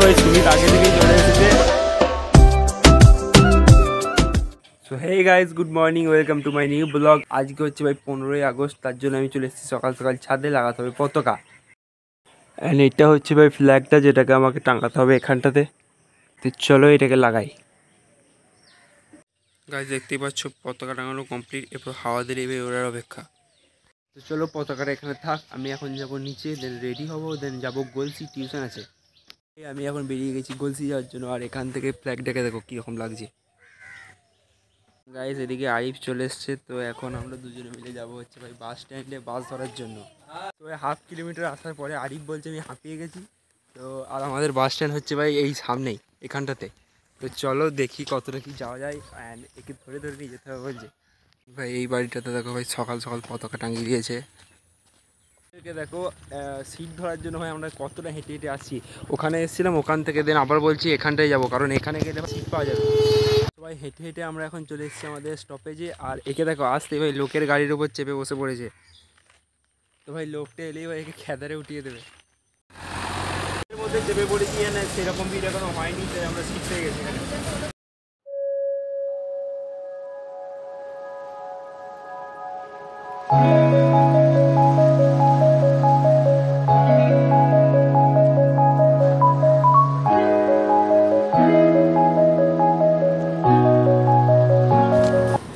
ভাই সুমিত আগে থেকেই চলে এসেছে। So hey guys, good morning, welcome to my new blog. আজকে হচ্ছে ভাই 15ই আগস্ট, তার জন্য আমি চলে এসেছি সকাল সকাল ছাদে লাগাতে হবে পতাকা। অ্যান্ড এটা হচ্ছে ভাই ফ্ল্যাগটা, যেটাকে আমাকে টাঙাতে হবে এখানটাতে। তো চলো এটাকে লাগাই। গাইস দেখতেই পাচ্ছ পতাকা টাঙানো কমপ্লিট, এরপর হাওয়া দিলে ওড়ার অপেক্ষা। তো চলো পতাকাটা এখানে থাক, আমি এখন যাব নিচে, দেন রেডি হবো, দেন যাবো গলসি, টিউশন আছে। আমি এখন বেরিয়ে গেছি গলসি যাওয়ার জন্য। আর এখান থেকে ফ্ল্যাগটাকে দেখো কীরকম লাগছে। গাইস এদিকে আরিফ চলে এসছে, তো এখন আমরা দুজনে মিলে যাবো হচ্ছে ভাই বাস স্ট্যান্ডে বাস ধরার জন্য। তো ভাই 1/2 কিলোমিটার আসার পরে আরিফ বলছে আমি হাঁপিয়ে গেছি। তো আর আমাদের বাস স্ট্যান্ড হচ্ছে ভাই এই সামনেই এখানটাতে। তো চলো দেখি কতটা কি যাওয়া যায়, অ্যান্ড একে ধরে ধরে নিয়ে যেতে হবে বলছে। ভাই এই বাড়িটাতে দেখো ভাই সকাল সকাল পতাকা টাঙিয়ে দিয়েছে। এদিকে দেখো সিট ধরার জন্য ভাই আমরা কতটা হেঁটে হেঁটে আসছি। ওখানে এসেছিলাম, ওখান থেকে দেন আবার বলছি এখানটায় যাবো, কারণ এখানে গেলে সিট পাওয়া যাবে। সবাই হেঁটে হেঁটে আমরা এখন চলে এসেছি আমাদের স্টপেজে। আর একে দেখো আসতে ভাই লোকের গাড়ির উপর চেপে বসে পড়েছে। তো ভাই লোকটা এলেই ভাই একে খেদারে উঠিয়ে দেবে। এর মধ্যে চেপে পড়েছি না, সেরকম ভিড় এখনো হয়নি, তাই আমরা সিট পেয়ে গেছি এখানে।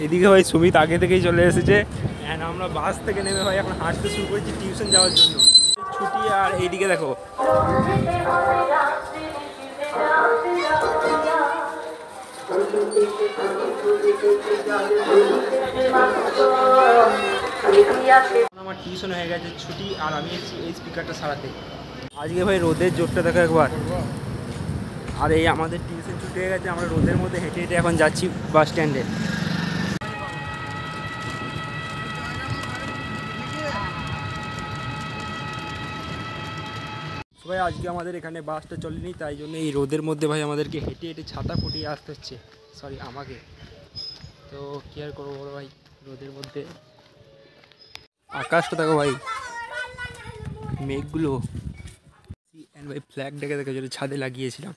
এদিকে ভাই সুমিত আগে থেকেই চলে এসেছে, অ্যান্ড আমরা বাস থেকে নেমে ভাই এখন হাঁটতে শুরু করেছি টিউশন যাওয়ার জন্য। ছুটি। আর এইদিকে দেখো আমার টিউশন হয়ে গেছে ছুটি, আর আমি এসেছি এই স্পিকারটা সারাতে। আজকে ভাই রোদের জোরটা দেখো একবার। আর এই আমাদের টিউশন ছুটি হয়ে গেছে, আমরা রোদের মধ্যে হেঁটে হেঁটে এখন যাচ্ছি বাস স্ট্যান্ডে। ভাই আজকে আমাদের এখানে বাসটা চলেনি, তাই জন্য এই রোদের মধ্যে ভাই আমাদেরকে হেঁটে হেঁটে ছাতা ফুটিয়ে আসতে হচ্ছে। সরি আমাকে। তো কি আর করবো বলো ভাই, রোদের মধ্যে। আকাশটা দেখো ভাই, মেঘগুলো। অ্যান্ড ভাই ফ্ল্যাগটাকে দেখো যেটা ছাদে লাগিয়েছিলাম,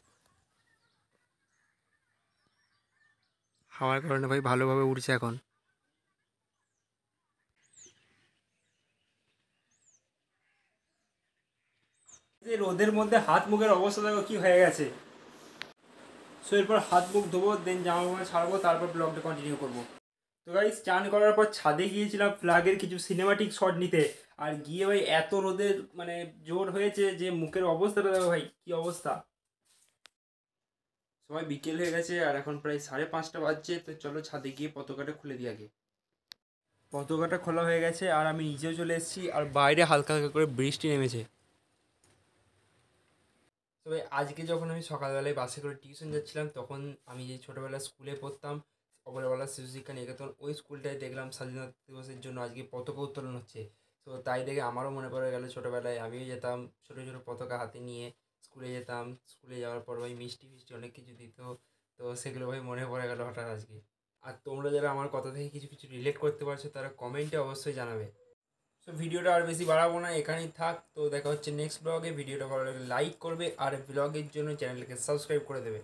হাওয়ার কারণে ভাই ভালোভাবে উড়ছে এখন। রোদের মধ্যে হাত মুখের অবস্থা দেখো কি হয়ে গেছে। সো এরপর হাত মুখ ধোবো, দেন জামা কাপড় ছাড়বো, তারপর ব্লগটা কন্টিনিউ করবো। তো গাইস চান করার পর ছাদে গিয়েছিলাম ফ্ল্যাগের কিছু সিনেমাটিক শট নিতে। আর গিয়ে ভাই এত রোদের মানে জোর হয়েছে যে মুখের অবস্থাটা দেখো ভাই কি অবস্থা। সবাই বিকেল হয়ে গেছে আর এখন প্রায় 5:30 বাজছে। তো চলো ছাদে গিয়ে পতাকাটা খুলে দিই আগে। পতাকাটা খোলা হয়ে গেছে আর আমি নিজেও চলে এসেছি, আর বাইরে হালকা হালকা করে বৃষ্টি নেমেছে। তবে আজকে যখন আমি সকালবেলায় বাসে করে টিউশন যাচ্ছিলাম, তখন আমি যে ছোটোবেলা স্কুলে পড়তাম অপরবেলা শিশু শিক্ষা নিকেতন, ওই স্কুলটায় দেখলাম স্বাধীনতা দিবসের জন্য আজকে পতাকা উত্তোলন হচ্ছে। তো তাই দেখে আমারও মনে পড়ে গেল ছোটোবেলায় আমিও যেতাম ছোটো ছোটো পতাকা হাতে নিয়ে স্কুলে যেতাম। স্কুলে যাওয়ার পর ভাই মিষ্টি ফিষ্টি অনেক কিছু দিত। তো সেগুলো ভাই মনে পড়ে গেল হঠাৎ আজকে। আর তোমরা যারা আমার কথা থেকে কিছু কিছু রিলেট করতে পারছো তারা কমেন্টে অবশ্যই জানাবে। তো ভিডিওটা আর বেশি বাড়াবো না, এখানেই থাক। তো দেখা হচ্ছে নেক্সট ব্লগে। ভিডিওটা ভালো লাগলে লাইক করবে, আর ব্লগের জন্য চ্যানেলটাকে সাবস্ক্রাইব করে দেবে।